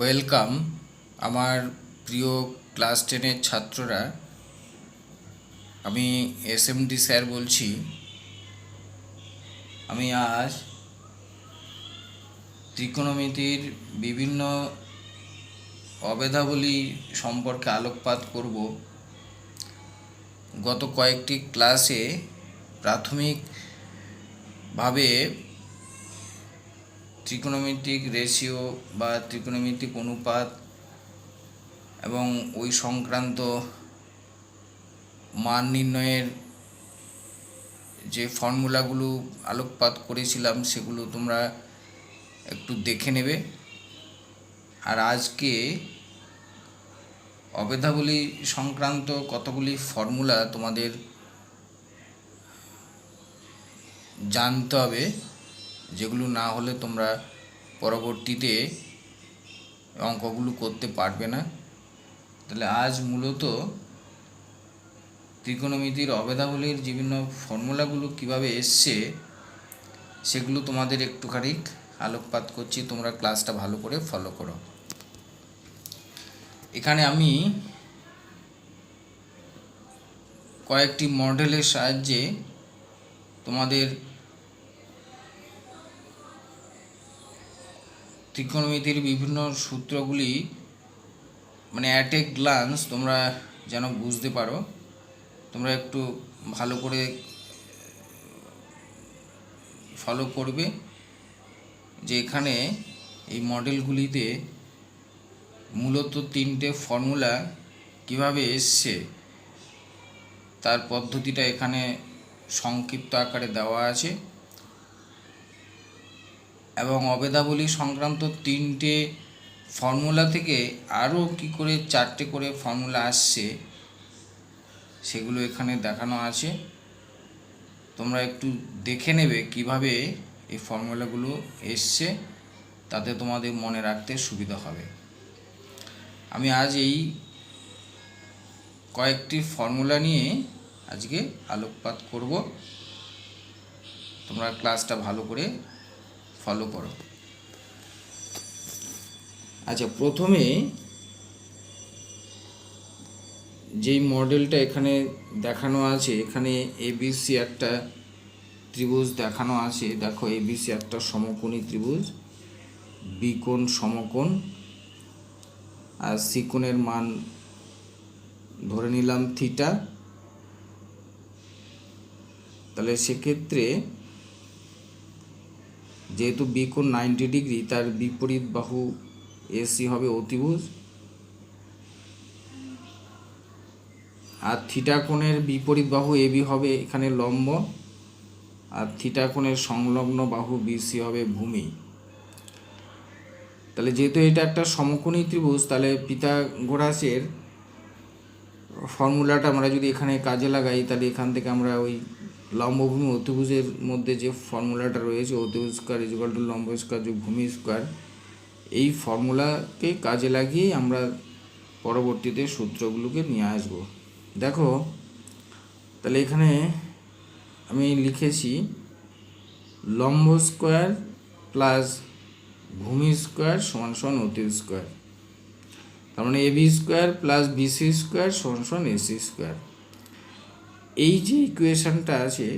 Welcome আমার প্রিয় class 10-এর ছাত্ররা। আমি এসএমডি স্যার বলছি। আমি আজ ত্রিকোণমিতির বিভিন্ন অভেদাবলী সম্পর্কে আলোকপাত করব। গত কয়েকটি ক্লাসে প্রাথমিকভাবে ত্রিকোণমিতিক রেশিও বা ত্রিকোণমিতিক অনুপাত এবং ওই সংক্রান্ত মান নির্ণয়ের যে ফর্মুলাগুলো আলোকপাত করেছিলাম সেগুলো তোমরা একটু দেখে নেবে। আর আজকে অভেদাবলী সংক্রান্ত কতগুলি ফর্মুলা তোমাদের জানতে হবে, যেগুলো না হলে তোমরা পরবর্তীতে অঙ্কগুলো করতে পারবে না। তাহলে আজ মূলত ত্রিকোণমিতির অভেদাবলীর বিভিন্ন ফর্মুলাগুলো কিভাবে এসছে সেগুলো তোমাদের একটুখানি আলোকপাত করছি। তোমরা ক্লাসটা ভালো করে ফলো করো। এখানে আমি কয়েকটি মডেলের সাহায্যে তোমাদের ত্রিকোণমিতির বিভিন্ন সূত্রগুলি অ্যাট এ গ্লান্স তোমরা যেন বুঝতে পারো, তোমরা একটু ভালো করে ফলো করবে। যে এখানে এই মডেলগুলিতে মূলত তিনটে ফর্মুলা কিভাবে এসছে তার পদ্ধতিটা এখানে সংক্ষিপ্ত আকারে দেওয়া আছে, এবং অভেদাবলী সংক্রান্ত তিনটে ফর্মুলা থেকে আরও কি করে চারটে করে ফর্মুলা আসছে সেগুলো এখানে দেখানো আছে। তোমরা একটু দেখে নেবে কিভাবে এই ফর্মুলাগুলো এসছে, তাতে তোমাদের মনে রাখতে সুবিধা হবে। আমি আজ এই কয়েকটি ফর্মুলা নিয়ে আজকে আলোকপাত করব। তোমরা ক্লাসটা ভালো করে ফলো করো। আচ্ছা, প্রথমে যেই মডেলটা এখানে দেখানো আছে, এখানে এবিসি একটা ত্রিভুজ দেখানো আছে। দেখো, এবিসি একটা সমকোণী ত্রিভুজ, বিকোণ সমকোণ, আর সিকোণের মান ধরে নিলাম থিটা। তাহলে সেক্ষেত্রে যেহেতু বিকোণ 90 ডিগ্রি, তার বিপরীত বাহু এসি হবে অতিভুজ, আর থিটা কোণের বিপরীত বাহু এবি হবে এখানে লম্ব, আর থিটা কোণের সংলগ্ন বাহু বিসি হবে ভূমি। তাহলে যেহেতু এটা একটা সমকোণী ত্রিভুজ, তাহলে পিথাগোরাসের ফর্মুলাটা আমরা যদি এখানে কাজে লাগাই, তাহলে এখান থেকে আমরা ওই লম্বভূমি অতিভুজের মধ্যে যে ফর্মুলাটা রয়েছে, অতিভুজ স্কোয়ার ইকুয়াল টু লম্ব স্কোয়ার যোগ ভূমি স্কোয়ার, এই ফর্মুলাকে কাজে লাগিয়ে আমরা পরবর্তীতে সূত্রগুলোকে নিয়ে আসব। দেখো, তাহলে এখানে আমি লিখেছি লম্ব স্কোয়ার প্লাস ভূমি স্কোয়ার সমান সমান অতিভুজ স্কোয়ার। তার মানে AB square plus BC square সমান সমান এসি স্কোয়ার। এই যে ইকুয়েশনটা আছে,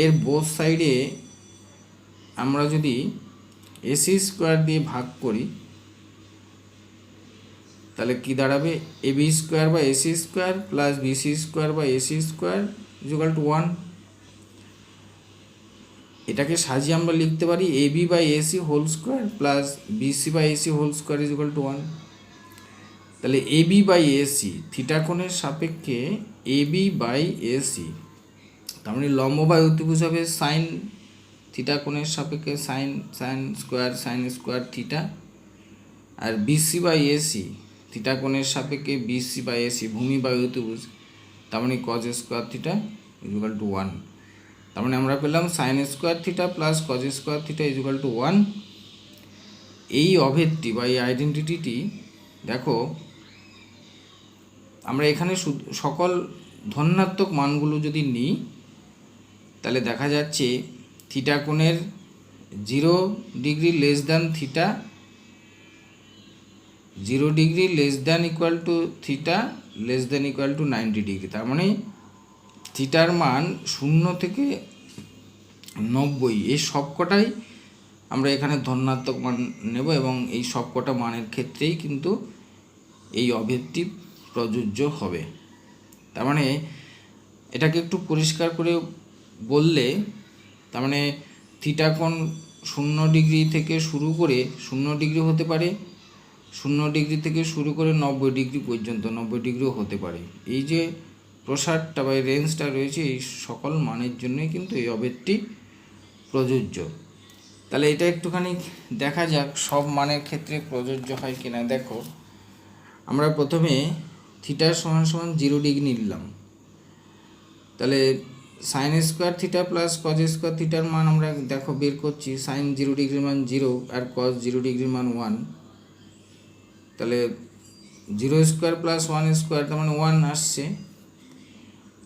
এর বোথ সাইডে আমরা যদি এসি স্কোয়ার দিয়ে ভাগ করি, তাহলে কি দাঁড়াবে? এবি স্কোয়ার বা AC square plus BC square বা এসি স্কোয়ার ইকুয়াল টু 1। এটাকে সাজিয়ে আমরা লিখতে পারি AB by AC whole square plus BC by AC whole square equal to 1। তাহলে এবি বাই এসি, থিটা কোণের সাপেক্ষে এবি বাই এসি, তার মানে লম্ব বাই অতিভুজ হবে সাইন থিটা কোণের সাপেক্ষে সাইন স্কোয়ার থিটা, আর বিসি বাই এসি, থিটা কোণের সাপেক্ষে বিসি বাই এসি ভূমি বাই অতিভুজ, তার মানে cos square theta equal to 1। তার মানে আমরা পেলাম sine square theta plus cos square theta equal to 1। এই অভেদটি বা এই আইডেন্টিটি দেখো, আমরা এখানে সকল ধনাত্মক মানগুলো যদি নিই, তাহলে দেখা যাচ্ছে থিটা কোণের 0 degree less than theta 0 degree less than equal to theta less than equal to 90 degree. তার মানে থিটার মান 0 থেকে 90, এই সবকটাই আমরা এখানে ধনাত্মক মান নেব এবং এই সবকটা মানের ক্ষেত্রেই কিন্তু এই অভেদটি প্রযোজ্য হবে। তার মানে এটাকে একটু পরিষ্কার করে বললে, তার মানে থিটা কোণ 0 ডিগ্রি থেকে শুরু করে 0 ডিগ্রি হতে পারে, 0 ডিগ্রি থেকে শুরু করে 90 ডিগ্রি পর্যন্ত, 90 ডিগ্রিও হতে পারে। এই যে প্রসারটা বা রেঞ্জটা রয়েছে, এই সকল মানের জন্যই কিন্তু এই অভেদটি প্রযোজ্য। তাহলে এটা একটুখানি দেখা যাক সব মানের ক্ষেত্রে প্রযোজ্য হয় কিনা। দেখো, আমরা প্রথমে থিটার সমান সমান 0 ডিগ্রি নিলাম, তাহলে sign square theta plus cos square থিটার মান আমরা দেখো বের করছি। সাইন 0 ডিগ্রির মান 0 আর কজ 0 ডিগ্রির মান 1, তাহলে 0 স্কোয়ার প্লাস 1 স্কোয়ার তার মানে 1 আসছে।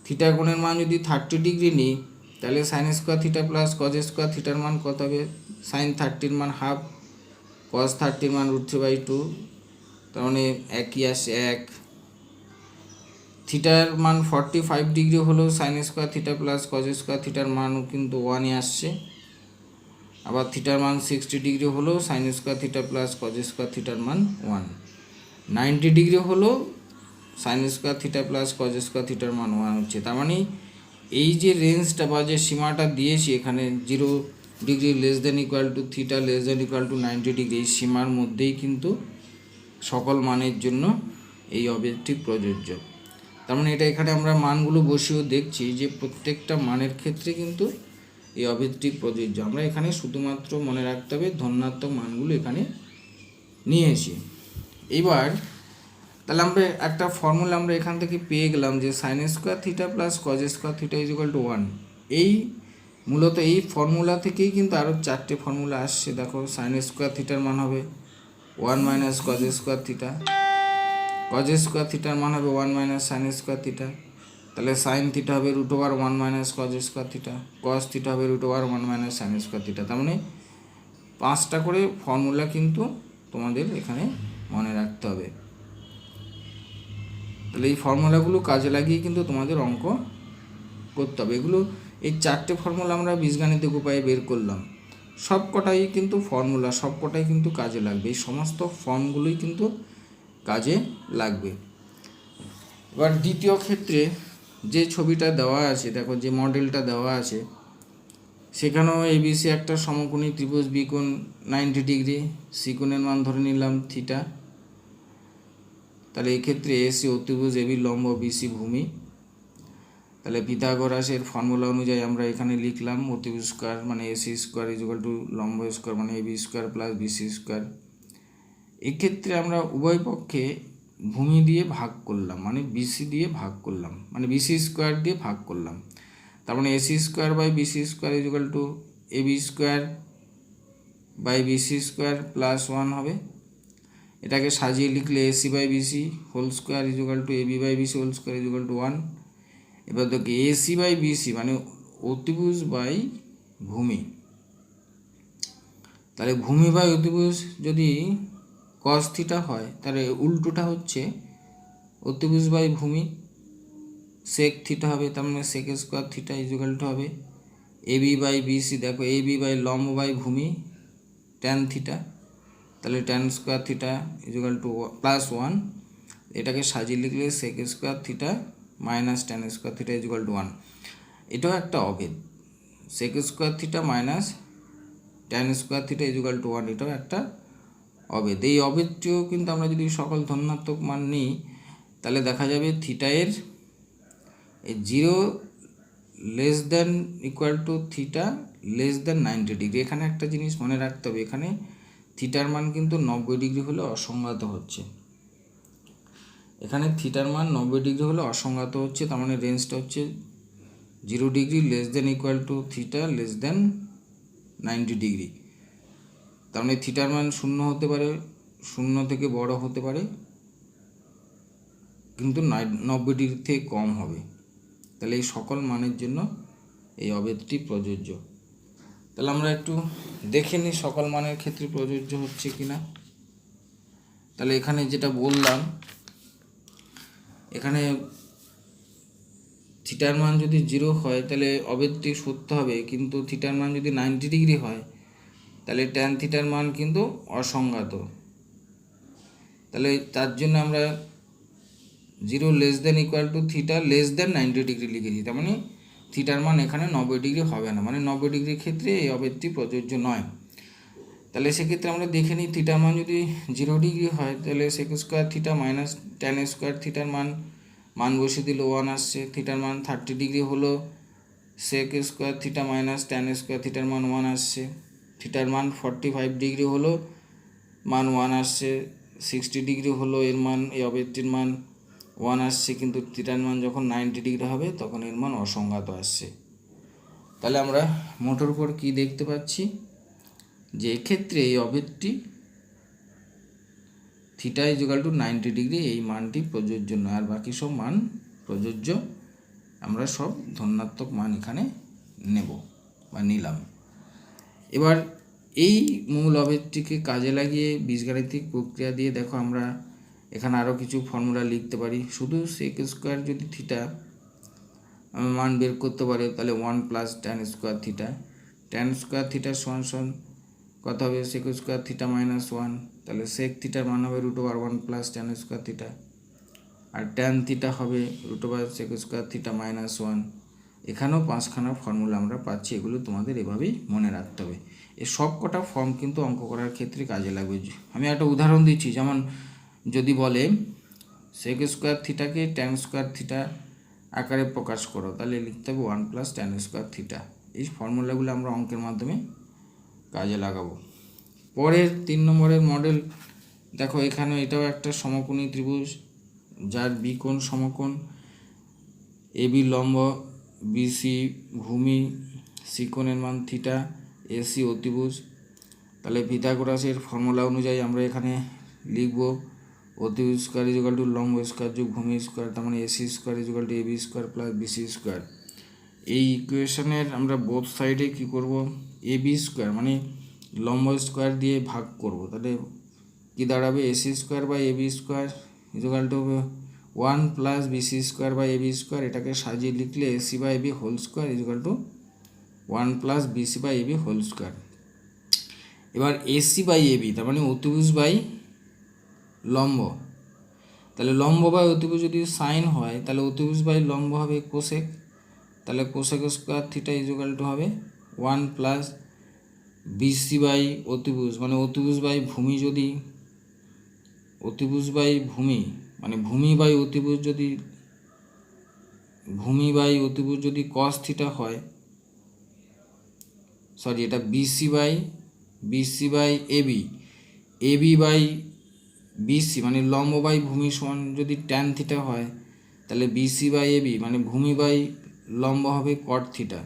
থিটা কোণের মান যদি 30 ডিগ্রি নিই, তাহলে sign square theta plus cos square থিটার মান কত হবে? সাইন 30-র মান হাফ, কজ 30-র মান √3/2, তার মানে একই আসে 1। থিটার মান 45 ডিগ্রি হলো sign square theta plus cos square থিটার মানও কিন্তু 1ই আসছে। আবার থিটার মান 60 ডিগ্রি হলো sign square theta plus cos square থিটার মান 1। 90 ডিগ্রি হলো sign square theta plus cos square থিটার মান 1 হচ্ছে। তার মানে এই যে রেঞ্জটা বা যে সীমাটা দিয়েছি এখানে, 0 degree less than equal to theta less than equal to 90 degree, এই সীমার মধ্যেই কিন্তু সকল মানের জন্য এই অভেদটি প্রযোজ্য। তার মানে এটা এখানে আমরা মানগুলো বসিয়েও দেখছি যে প্রত্যেকটা মানের ক্ষেত্রে কিন্তু এই অভেদটি প্রযোজ্য। আমরা এখানে শুধুমাত্র মনে রাখতে হবে ধনাত্মক মানগুলো এখানে নিয়েছি। এইবার তাহলে আমরা একটা ফর্মুলা আমরা এখান থেকে পেয়ে গেলাম যে sign square theta plus cos square theta is equal to 1। এই মূলত এই ফর্মুলা থেকেই কিন্তু আরও 4টে ফর্মুলা আসছে। দেখো, সাইন স্কোয়ার থিটার মান হবে 1 minus cause square theta, cos square থিটার মান হবে 1 মাইনাস সাইন স্কোয়ার থিটা, তাহলে সাইন থিটা হবে √1 minus cause square theta, cause theta হবে √1 মাইনাস সাইন স্কোয়ার থিটা। তার মানে 5টা করে ফর্মুলা কিন্তু তোমাদের এখানে মনে রাখতে হবে। তাহলে এই ফর্মুলাগুলো কাজে লাগিয়ে কিন্তু তোমাদের অঙ্ক করতে হবে। এগুলো এই 4টে ফর্মুলা আমরা বীজগাণিতিক উপায়ে বের করলাম, সবকটাই কিন্তু ফর্মুলা, সবকটাই কিন্তু কাজে লাগবে। এই সমস্ত ফর্মগুলোই কিন্তু কাজে লাগবে। এবার দ্বিতীয় ক্ষেত্রে যে ছবিটা দেওয়া আছে, দেখো যে মডেলটা দেওয়া আছে, সেখানেও এবিসি একটা সমকোণী ত্রিভুজ, বি কোণ 90 ডিগ্রি, সি কোণের মান ধরে নিলাম থিটা। তাহলে এই ক্ষেত্রে এসি অতিভুজ, এবি লম্ব, বিসি ভূমি। তাহলে পিথাগোরাসের ফর্মুলা অনুযায়ী আমরা এখানে লিখলাম অতিভুজ স্কোয়ার মানে AC square is equal to লম্ব স্কোয়ার মানে AB square plus BC square. এক্ষেত্রে আমরা উভয় পক্ষে ভূমি দিয়ে ভাগ করলাম, মানে বিসি দিয়ে ভাগ করলাম, মানে বিসি স্কোয়ার দিয়ে ভাগ করলাম। তার মানে AC square by BC square is equal to AB square by BC square plus 1 হবে। এটাকে সাজিয়ে লিখলে AC by BC whole square is equal to AB by BC whole square is equal to 1। এবার দেখো এসি বাই বিসি মানে অতিভুজ by ভূমি, তাহলে ভূমি বাই অতিভুজ যদি কস থিটা হয়, তাহলে উল্টোটা হচ্ছে অতিভুজ বাই ভূমি সেক থিটা হবে। তার মানে sec square theta is equal to হবে এবি বাই বিসি, দেখো এবি বাই লম্ব বাই ভূমি ট্যান থিটা, তাহলে tan square theta is equal to plus 1। এটাকে সাজিয়ে লিখলে sec square theta minus tan square theta is equal to 1। এটাও একটা অভেদ, sec square theta minus tan square theta is equal to 1, এটাও একটা অভেদ। এই অভেদটিও কিন্তু আমরা যদি সকল ধনাত্মক মান নিই, তাহলে দেখা যাবে থিটা এর 0 less than equal to theta less than 90 degree. এখানে একটা জিনিস মনে রাখতে হবে, এখানে থিটার মান কিন্তু 90 ডিগ্রি হলে অসংজ্ঞাত হচ্ছে, এখানে থিটার মান 90 ডিগ্রি হলে অসংজ্ঞাত হচ্ছে। তার মানে রেঞ্জটা হচ্ছে 0 degree less than equal to theta less than 90 degree. তার মানে থিটার মান 0 হতে পারে, 0 থেকে বড় হতে পারে, কিন্তু 90 ডিগ্রি থেকে কম হবে। তাহলে এই সকল মানের জন্য এই অভেদটি প্রযোজ্য। তাহলে আমরা একটু দেখে নিই সকল মানের ক্ষেত্রে প্রযোজ্য হচ্ছে কিনা। তাহলে এখানে যেটা বললাম, এখানে থিটার মান যদি 0 হয় তাহলে অবেদটি সত্য হবে, কিন্তু থিটার মান যদি 90 ডিগ্রি হয় তাহলে ট্যান থিটার মান কিন্তু অসংজ্ঞাত। তাহলে তার জন্য আমরা 0 less than equal to theta less than 90 degree লিখেছি। তার মানে থিটার মান এখানে 90 ডিগ্রি হবে না, মানে 90 ডিগ্রির ক্ষেত্রে এই অবেদটি প্রযোজ্য নয়। তাহলে সেক্ষেত্রে আমরা দেখে নিই, থিটার মান যদি 0 ডিগ্রি হয় তাহলে sec square theta minus tan square থিটার মান বসে দিল 1 আসছে। থিটার মান 30 ডিগ্রি হলো sec square theta minus tan square থিটার মান 1 আসছে। থিটার মান 45 ডিগ্রি হলো মান 1 আসছে। 60 ডিগ্রি হলো এর মান, এই অবেদটির মান 1 আসছে, কিন্তু থিটার মান যখন 90 ডিগ্রি হবে তখন এর মান অসংজ্ঞাত আসছে। তাহলে আমরা মোটের উপর কী দেখতে পাচ্ছি, যে এক্ষেত্রে এই অবেদটি থিটা ইকুয়াল টু 90 ডিগ্রি এই মানটি প্রযোজ্য নয়, আর বাকি সব মান প্রযোজ্য। আমরা সব ধনাত্মক মান এখানে নেব বা নিলাম। এবার এই মূল অবেদটিকে কাজে লাগিয়ে বীজগাণিতিক প্রক্রিয়া দিয়ে দেখো আমরা এখানে আরও কিছু ফর্মুলা লিখতে পারি। শুধু সেক স্কোয়ার যদি থিটা মান বের করতে পারে তাহলে 1 plus tan square theta, tan square থিটার সমান কত হবে সেক স্কোয়ার থিটা মাইনাস 1, তাহলে সেক থিটার মান হবে √1 প্লাস ট্যান স্কোয়ার থিটা, আর ট্যান থিটা হবে √, সেক স্কোয়ার থিটা মাইনাস 1। এখানেও 5খানা ফর্মুলা আমরা পাচ্ছি, এগুলো তোমাদের এভাবেই মনে রাখতে হবে। এই সব কটা ফর্ম কিন্তু অঙ্ক করার ক্ষেত্রে কাজে লাগবে। আমি একটা উদাহরণ দিচ্ছি, যেমন যদি বলে সেক স্কোয়ার থিটাকে ট্যান স্কোয়ার থিটা আকারে প্রকাশ করো, তাহলে লিখতে হবে 1 প্লাস ট্যান স্কোয়ার থিটা। এই ফর্মুলাগুলো আমরা অঙ্কের মাধ্যমে কাজে লাগাবো। পরের 3 নম্বরের মডেল দেখো, এখানে এটাও একটা সমকোণী ত্রিভুজ যার বি কোণ সমকোণ, এবি লম্ব, বিসি ভূমি, সি কোণের মান থিটা, এসি অতিভুজ। তাহলে পিথাগোরাসের ফর্মুলা অনুযায়ী আমরা এখানে লিখব অতিভুজ স্কোয়ার ইকুয়াল টু লম্ব স্কোয়ার যোগ ভূমি স্কোয়ার, তার মানে AC square equal to AB square plus BC square. এই ইকুয়েশনের আমরা বোথ সাইডে কী করব, এবি স্কোয়ার মানে লম্ব স্কোয়ার দিয়ে ভাগ করব, তাহলে কী দাঁড়াবে AC square by AB square equal to 1 plus BC square by AB square. এটাকে সাজিয়ে লিখলে AC by AB whole square equal to 1 plus BC by AB whole square. এবার এসি বাই এবি তার মানে অতিভুজ বাই লম্ব, তাহলে লম্ব বাই অতিভুজ যদি সাইন হয় তাহলে অতিভুজ বাই লম্ব হবে কোসেক, তাহলে cosec square theta equal to হবে 1 প্লাস বিসি বাই অতিভুজ মানে অতিভুজ বাই ভূমি, যদি অতিভুজ বাই ভূমি মানে ভূমি বাই অতিভুজ, যদি ভূমি বাই অতিভুজ যদি কস থিটা হয়, সরি এটা BC by AB, AB by BC মানে লম্ব বাই ভূমি সমান যদি ট্যান থিটা হয়, তাহলে বিসি বাই এবি মানে ভূমি বাই লম্ব হবে কট থিটা।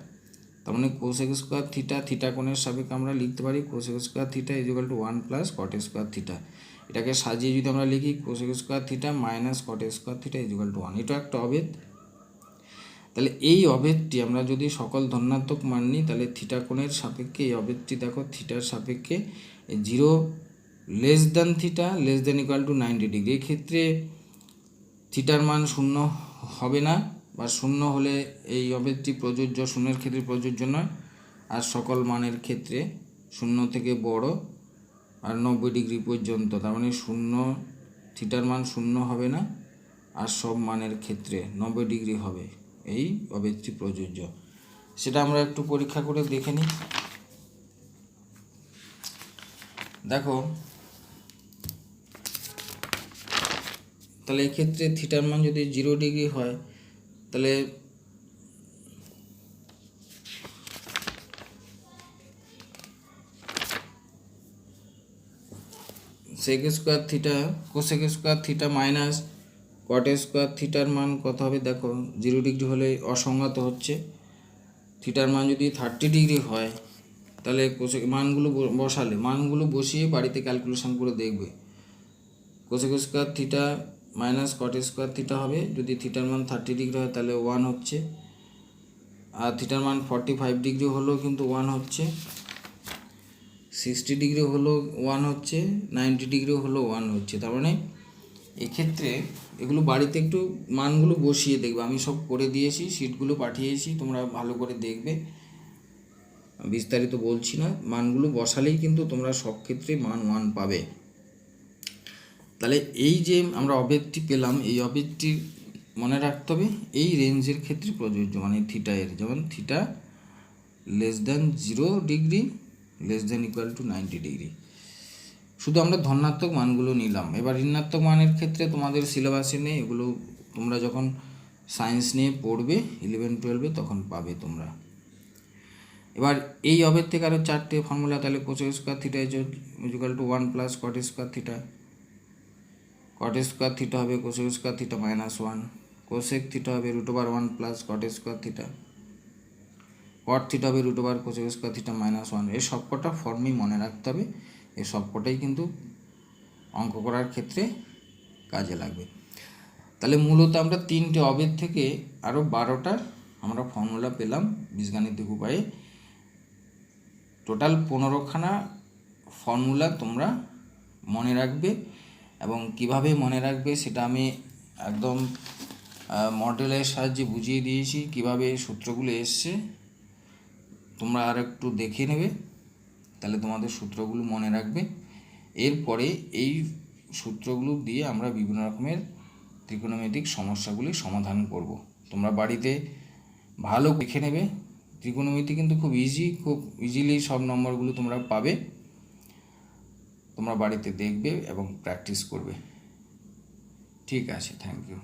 তার মানে কোসেক স্কোয়ার থিটা, থিটা কোণের সাপেক্ষে আমরা লিখতে পারি cosec square theta equal to 1 plus cot square theta. এটাকে সাজিয়ে যদি আমরা লিখি cosec square theta minus cot square theta equal to 1। এটা একটা অবেদ। তাহলে এই অবেদটি আমরা যদি সকল ধনাত্মক মান নিই তাহলে থিটা কোণের সাপেক্ষে এই অবেদটি দেখো থিটার সাপেক্ষে 0 less than theta less than equal to 90 degree. এক্ষেত্রে থিটার মান 0 হবে না, বা 0 হলে এই অবেদটি প্রযোজ্য, 0-এর ক্ষেত্রে প্রযোজ্য নয়। আর সকল মানের ক্ষেত্রে 0 থেকে বড় আর 90 ডিগ্রি পর্যন্ত, তার মানে 0 থিটার মান 0 হবে না, আর সব মানের ক্ষেত্রে 90 ডিগ্রি হবে, এই অবেদটি প্রযোজ্য। সেটা আমরা একটু পরীক্ষা করে দেখে নিই। দেখো তাহলে এক্ষেত্রে থিটার মান যদি 0 ডিগ্রি হয় তাহলে sec square theta cosec square theta minus cot square থিটার মান কত হবে, দেখো 0 ডিগ্রি হলে অসংজ্ঞাত হচ্ছে। থিটার মান যদি 30 ডিগ্রি হয় তাহলে কোসেক মানগুলো বসিয়ে বাড়িতে ক্যালকুলেশন করে দেখবে। Cosec square theta minus cot square theta হবে, যদি থিটার মান 30 ডিগ্রি হয় তাহলে 1 হচ্ছে, আর থিটার মান 45 ডিগ্রি হলেও কিন্তু 1 হচ্ছে। 60 ডিগ্রি হলো 1 হচ্ছে, 90 ডিগ্রি হলো 1 হচ্ছে। তার মানে এক্ষেত্রে এগুলো বাড়িতে একটু মানগুলো বসিয়ে দেখবে, আমি সব করে দিয়েছি, শিটগুলো পাঠিয়েছি, তোমরা ভালো করে দেখবে, বিস্তারিত বলছি না। মানগুলো বসালেই কিন্তু তোমরা সব ক্ষেত্রে মান 1 পাবে। তাহলে এই যে আমরা অবেদটি পেলাম, এই অবেদটি মনে রাখতে হবে এই রেঞ্জের ক্ষেত্রে প্রযোজ্য, মানে থিটা এর, যেমন থিটা <0 < 90 ডিগ্রি। শুধু আমরা ধনাত্মক মানগুলো নিলাম। এবার ঋণাত্মক মানের ক্ষেত্রে তোমাদের সিলেবাসে নেই, এগুলো তোমরা যখন সায়েন্স নিয়ে পড়বে 11-12 তখন পাবে তোমরা। এবার এই অবেদ থেকে আরও 4টে ফর্মুলা, তাহলে cosec square theta equal to 1 plus cot square theta, cot square theta হবে cosec square theta -1, cosec theta হবে √1 plus cot square theta, cot theta হবে √, কোসেক স্কোয়ার থিটা -1। এই সবকটা ফর্মই মনে রাখতে হবে, এই সবকটাই কিন্তু অঙ্ক করার ক্ষেত্রে কাজে লাগবে। তাহলে মূলত আমরা 3টে অবেদ থেকে আরও 12টা আমরা ফর্মুলা পেলাম বীজগাণিতিক উপায়ে। টোটাল 15খানা ফর্মুলা তোমরা মনে রাখবে, এবং কিভাবে মনে রাখবে সেটা আমি একদম মডেলের সাহায্যে বুঝিয়ে দিয়েছি, কিভাবে সূত্রগুলো এসছে তোমরা আর একটু দেখে নেবে, তাহলে তোমাদের সূত্রগুলো মনে রাখবে। এরপরে এই সূত্রগুলো দিয়ে আমরা বিভিন্ন রকমের ত্রিকোণমিতিক সমস্যাগুলি সমাধান করব। তোমরা বাড়িতে ভালো দেখে নেবে, ত্রিকোণমিতি কিন্তু খুব ইজিলি সব নম্বরগুলো তোমরা পাবে। তোমরা বাড়িতে দেখবে এবং প্র্যাকটিস করবে। ঠিক আছে, থ্যাংক ইউ।